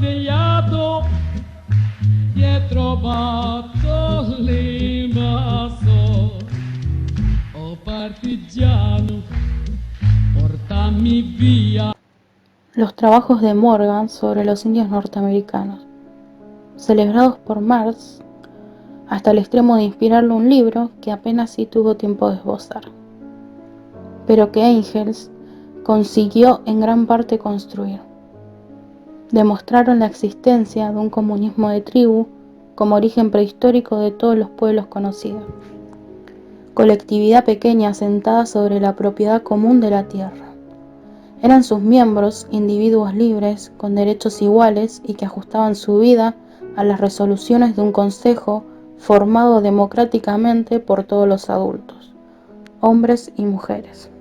svegliato y he trovato l'invasor. Oh partigiano, portami via. Los trabajos de Morgan sobre los indios norteamericanos, celebrados por Marx hasta el extremo de inspirarle un libro que apenas sí tuvo tiempo de esbozar, pero que Engels consiguió en gran parte construir. Demostraron la existencia de un comunismo de tribu como origen prehistórico de todos los pueblos conocidos, colectividad pequeña asentada sobre la propiedad común de la tierra. Eran sus miembros individuos libres, con derechos iguales y que ajustaban su vida a las resoluciones de un consejo formado democráticamente por todos los adultos, hombres y mujeres.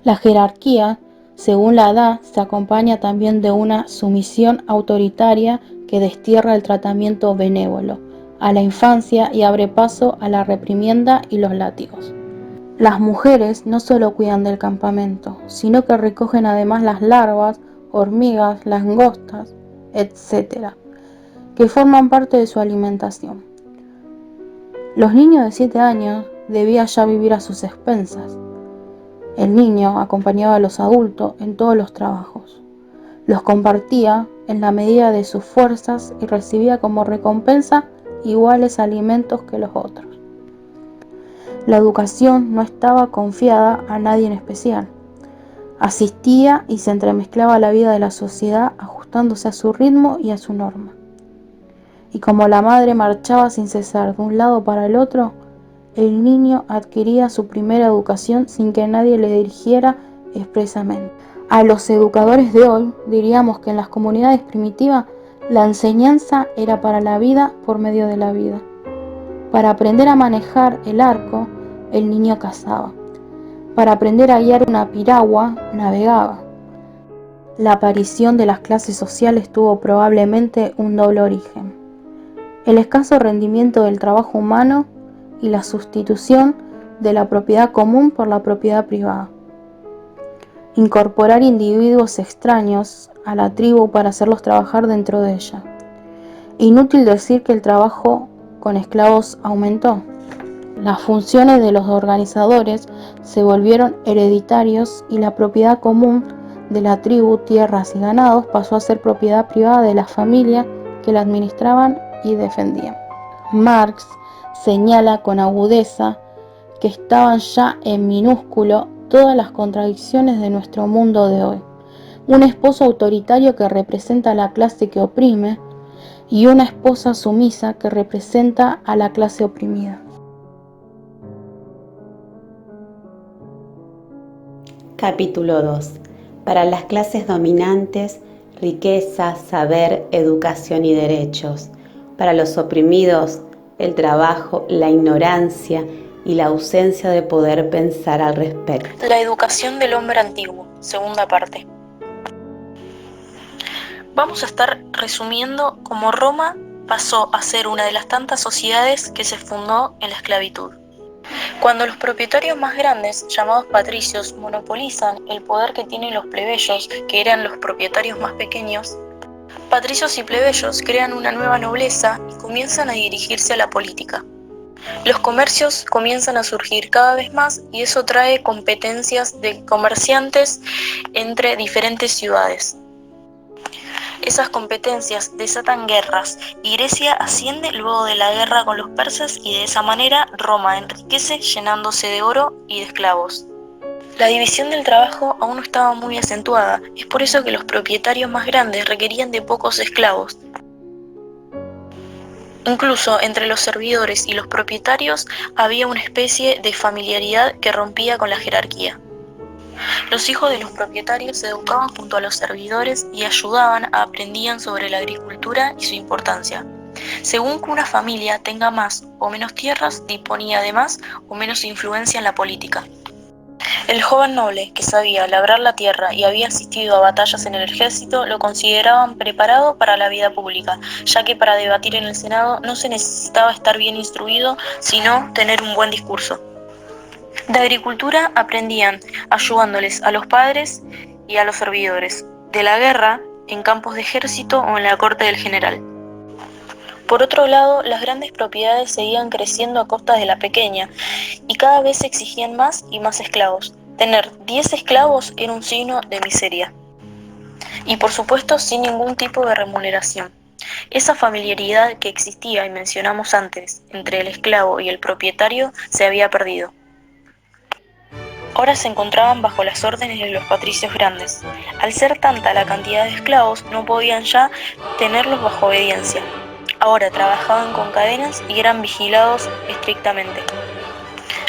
La jerarquía, según la edad, se acompaña también de una sumisión autoritaria que destierra el tratamiento benévolo a la infancia y abre paso a la reprimienda y los látigos. Las mujeres no solo cuidan del campamento, sino que recogen además las larvas, hormigas, langostas, etc., que forman parte de su alimentación. Los niños de 7 años debían ya vivir a sus expensas. El niño acompañaba a los adultos en todos los trabajos. Los compartía en la medida de sus fuerzas y recibía como recompensa iguales alimentos que los otros. La educación no estaba confiada a nadie en especial. Asistía y se entremezclaba la vida de la sociedad ajustándose a su ritmo y a su norma. Y como la madre marchaba sin cesar de un lado para el otro, el niño adquiría su primera educación sin que nadie le dirigiera expresamente. A los educadores de hoy diríamos que en las comunidades primitivas la enseñanza era para la vida por medio de la vida. Para aprender a manejar el arco, el niño cazaba. Para aprender a guiar una piragua, navegaba. La aparición de las clases sociales tuvo probablemente un doble origen: el escaso rendimiento del trabajo humano y la sustitución de la propiedad común por la propiedad privada. Incorporar individuos extraños a la tribu para hacerlos trabajar dentro de ella. Inútil decir que el trabajo con esclavos aumentó. Las funciones de los organizadores se volvieron hereditarios y la propiedad común de la tribu, tierras y ganados pasó a ser propiedad privada de las familias que la administraban y defendían. Marx señala con agudeza que estaban ya en minúsculo todas las contradicciones de nuestro mundo de hoy. Un esposo autoritario que representa a la clase que oprime y una esposa sumisa que representa a la clase oprimida. Capítulo 2. Para las clases dominantes, riqueza, saber, educación y derechos. Para los oprimidos, el trabajo, la ignorancia y la ausencia de poder pensar al respecto. La educación del hombre antiguo, segunda parte. Vamos a estar resumiendo cómo Roma pasó a ser una de las tantas sociedades que se fundó en la esclavitud. Cuando los propietarios más grandes, llamados patricios, monopolizan el poder que tienen los plebeyos, que eran los propietarios más pequeños, patricios y plebeyos crean una nueva nobleza y comienzan a dirigirse a la política. Los comercios comienzan a surgir cada vez más y eso trae competencias de comerciantes entre diferentes ciudades. Esas competencias desatan guerras y Grecia asciende luego de la guerra con los persas y de esa manera Roma enriquece llenándose de oro y de esclavos. La división del trabajo aún no estaba muy acentuada, es por eso que los propietarios más grandes requerían de pocos esclavos. Incluso entre los servidores y los propietarios había una especie de familiaridad que rompía con la jerarquía. Los hijos de los propietarios se educaban junto a los servidores y aprendían sobre la agricultura y su importancia. Según que una familia tenga más o menos tierras, disponía de más o menos influencia en la política. El joven noble que sabía labrar la tierra y había asistido a batallas en el ejército lo consideraban preparado para la vida pública, ya que para debatir en el Senado no se necesitaba estar bien instruido, sino tener un buen discurso. De agricultura aprendían ayudándoles a los padres y a los servidores. De la guerra en campos de ejército o en la corte del general. Por otro lado, las grandes propiedades seguían creciendo a costa de la pequeña y cada vez se exigían más y más esclavos. Tener 10 esclavos era un signo de miseria. Y por supuesto sin ningún tipo de remuneración. Esa familiaridad que existía y mencionamos antes entre el esclavo y el propietario se había perdido. Ahora se encontraban bajo las órdenes de los patricios grandes. Al ser tanta la cantidad de esclavos, no podían ya tenerlos bajo obediencia. Ahora trabajaban con cadenas y eran vigilados estrictamente.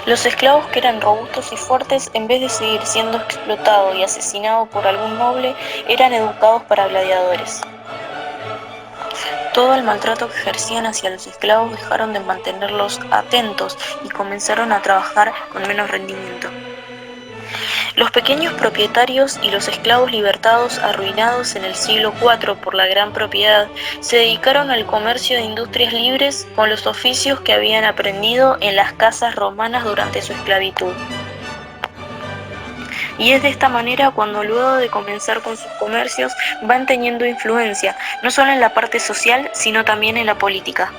Los esclavos que eran robustos y fuertes, en vez de seguir siendo explotados y asesinados por algún noble, eran educados para gladiadores. Todo el maltrato que ejercían hacia los esclavos dejaron de mantenerlos atentos y comenzaron a trabajar con menos rendimiento. Los pequeños propietarios y los esclavos libertados arruinados en el siglo IV por la gran propiedad se dedicaron al comercio de industrias libres con los oficios que habían aprendido en las casas romanas durante su esclavitud. Y es de esta manera cuando luego de comenzar con sus comercios van teniendo influencia, no solo en la parte social, sino también en la política.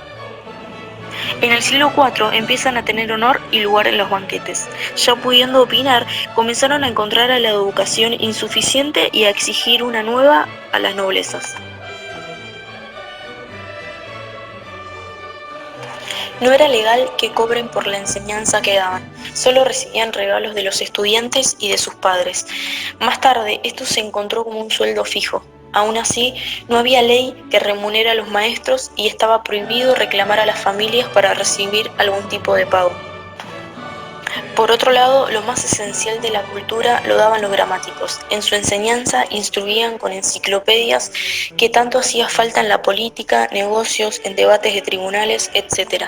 En el siglo IV empiezan a tener honor y lugar en los banquetes. Ya pudiendo opinar, comenzaron a encontrar a la educación insuficiente y a exigir una nueva a las noblezas. No era legal que cobren por la enseñanza que daban, solo recibían regalos de los estudiantes y de sus padres. Más tarde, esto se encontró como un sueldo fijo. Aún así, no había ley que remunera a los maestros y estaba prohibido reclamar a las familias para recibir algún tipo de pago. Por otro lado, lo más esencial de la cultura lo daban los gramáticos. En su enseñanza instruían con enciclopedias que tanto hacía falta en la política, negocios, en debates de tribunales, etc.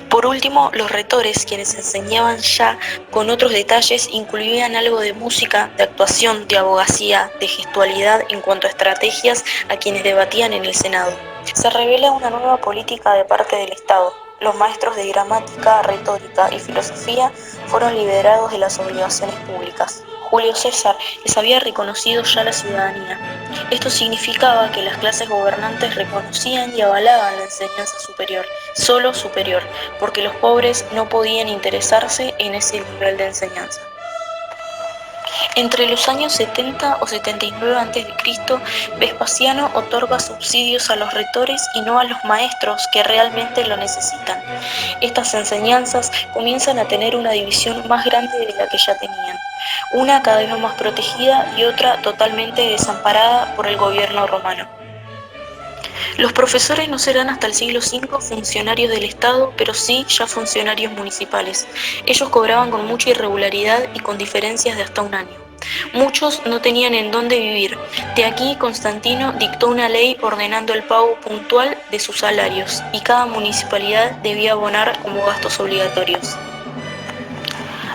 Por último, los retores, quienes enseñaban ya con otros detalles, incluían algo de música, de actuación, de abogacía, de gestualidad en cuanto a estrategias a quienes debatían en el Senado. Se revela una nueva política de parte del Estado. Los maestros de gramática, retórica y filosofía fueron liberados de las obligaciones públicas. Julio César les había reconocido ya la ciudadanía. Esto significaba que las clases gobernantes reconocían y avalaban la enseñanza superior, solo superior, porque los pobres no podían interesarse en ese nivel de enseñanza. Entre los años 70 o 79 a.C., Vespasiano otorga subsidios a los retores y no a los maestros que realmente lo necesitan. Estas enseñanzas comienzan a tener una división más grande de la que ya tenían, una cada vez más protegida y otra totalmente desamparada por el gobierno romano. Los profesores no serán hasta el siglo V funcionarios del Estado, pero sí ya funcionarios municipales. Ellos cobraban con mucha irregularidad y con diferencias de hasta un año. Muchos no tenían en dónde vivir. De aquí Constantino dictó una ley ordenando el pago puntual de sus salarios y cada municipalidad debía abonar como gastos obligatorios.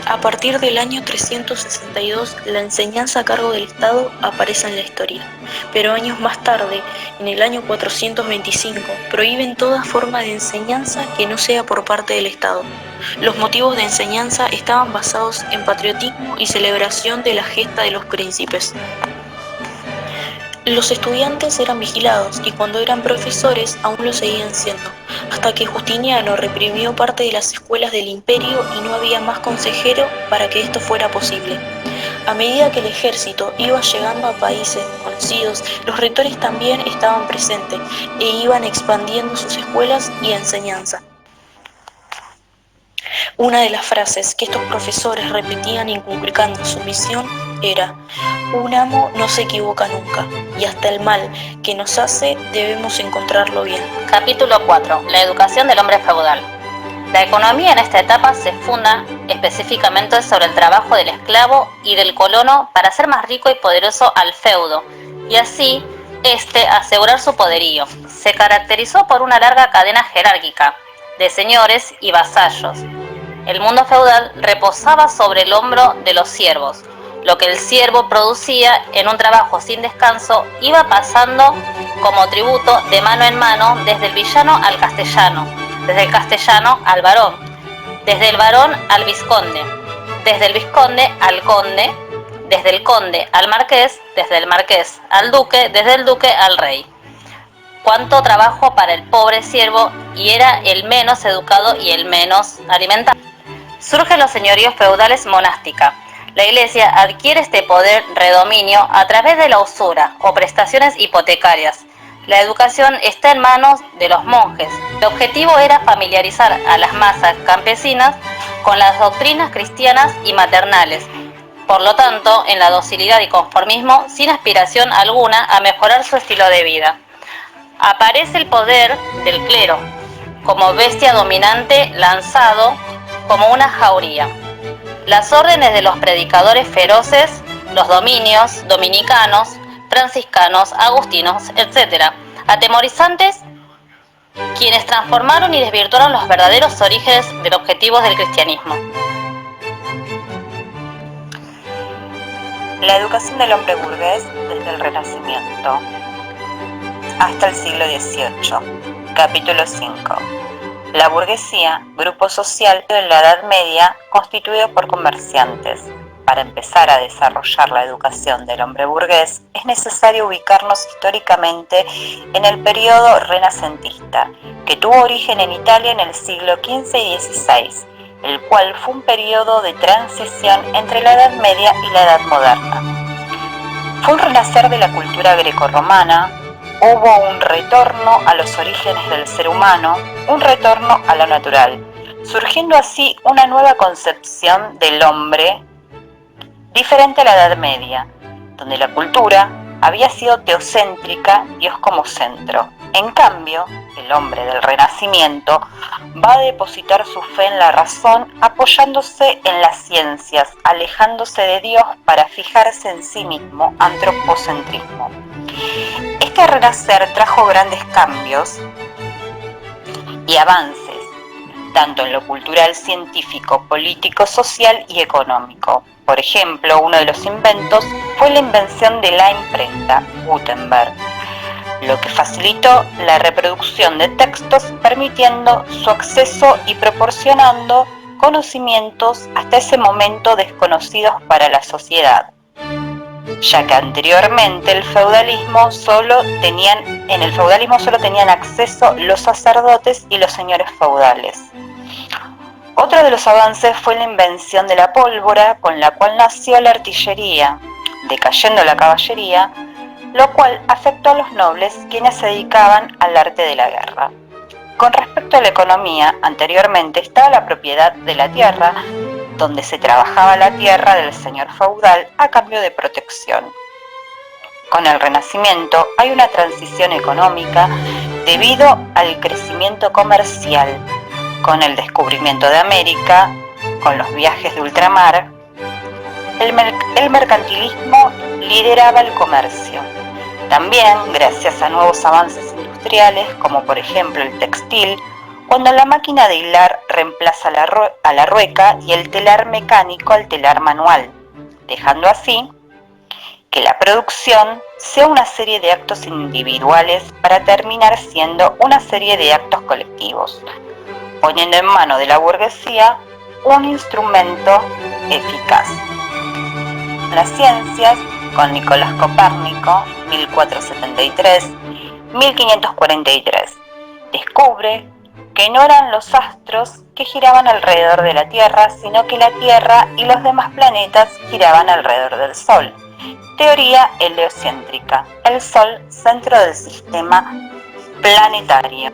A partir del año 362, la enseñanza a cargo del Estado aparece en la historia, pero años más tarde, en el año 425, prohíben toda forma de enseñanza que no sea por parte del Estado. Los motivos de enseñanza estaban basados en patriotismo y celebración de la gesta de los príncipes. Los estudiantes eran vigilados y cuando eran profesores aún lo seguían siendo, hasta que Justiniano reprimió parte de las escuelas del imperio y no había más consejero para que esto fuera posible. A medida que el ejército iba llegando a países desconocidos, los retores también estaban presentes e iban expandiendo sus escuelas y enseñanza. Una de las frases que estos profesores repetían inculcando su misión era: un amo no se equivoca nunca, y hasta el mal que nos hace debemos encontrarlo bien. Capítulo 4. La educación del hombre feudal. La economía en esta etapa se funda específicamente sobre el trabajo del esclavo y del colono para hacer más rico y poderoso al feudo, y así asegurar su poderío. Se caracterizó por una larga cadena jerárquica de señores y vasallos. El mundo feudal reposaba sobre el hombro de los siervos. Lo que el siervo producía en un trabajo sin descanso iba pasando como tributo de mano en mano desde el villano al castellano, desde el castellano al varón, desde el varón al vizconde, desde el vizconde al conde desde el conde al marqués, desde el marqués al duque, desde el duque al rey. Cuánto trabajo para el pobre siervo, y era el menos educado y el menos alimentado. Surgen los señoríos feudales monástica. La Iglesia adquiere este poder redominio a través de la usura o prestaciones hipotecarias. La educación está en manos de los monjes. El objetivo era familiarizar a las masas campesinas con las doctrinas cristianas y maternales. Por lo tanto, en la docilidad y conformismo, sin aspiración alguna a mejorar su estilo de vida. Aparece el poder del clero, como bestia dominante lanzado como una jauría. Las órdenes de los predicadores feroces, los dominios, dominicanos, franciscanos, agustinos, etc., atemorizantes, quienes transformaron y desvirtuaron los verdaderos orígenes de los objetivos del cristianismo. La educación del hombre burgués desde el Renacimiento hasta el siglo XVIII. Capítulo 5. La burguesía, grupo social en la Edad Media constituido por comerciantes. Para empezar a desarrollar la educación del hombre burgués, es necesario ubicarnos históricamente en el periodo renacentista, que tuvo origen en Italia en el siglo XV y XVI, el cual fue un periodo de transición entre la Edad Media y la Edad Moderna. Fue un renacer de la cultura grecorromana. Hubo un retorno a los orígenes del ser humano, un retorno a lo natural, surgiendo así una nueva concepción del hombre diferente a la Edad Media, donde la cultura había sido teocéntrica, Dios como centro. En cambio, el hombre del Renacimiento va a depositar su fe en la razón, apoyándose en las ciencias, alejándose de Dios para fijarse en sí mismo, antropocentrismo. Este renacer trajo grandes cambios y avances, tanto en lo cultural, científico, político, social y económico. Por ejemplo, uno de los inventos fue la invención de la imprenta, Gutenberg, lo que facilitó la reproducción de textos, permitiendo su acceso y proporcionando conocimientos hasta ese momento desconocidos para la sociedad, ya que anteriormente en el feudalismo solo tenían acceso los sacerdotes y los señores feudales. Otro de los avances fue la invención de la pólvora, con la cual nació la artillería, decayendo la caballería, lo cual afectó a los nobles, quienes se dedicaban al arte de la guerra. Con respecto a la economía, anteriormente estaba la propiedad de la tierra, donde se trabajaba la tierra del señor feudal a cambio de protección. Con el Renacimiento hay una transición económica debido al crecimiento comercial, con el descubrimiento de América, con los viajes de ultramar. El mercantilismo lideraba el comercio. También, gracias a nuevos avances industriales, como por ejemplo el textil, cuando la máquina de hilar reemplaza a la rueca y el telar mecánico al telar manual, dejando así que la producción sea una serie de actos individuales para terminar siendo una serie de actos colectivos, poniendo en mano de la burguesía un instrumento eficaz. Las ciencias, con Nicolás Copérnico, 1473-1543, descubre que no eran los astros que giraban alrededor de la Tierra, sino que la Tierra y los demás planetas giraban alrededor del Sol. Teoría heliocéntrica, el Sol centro del sistema planetario.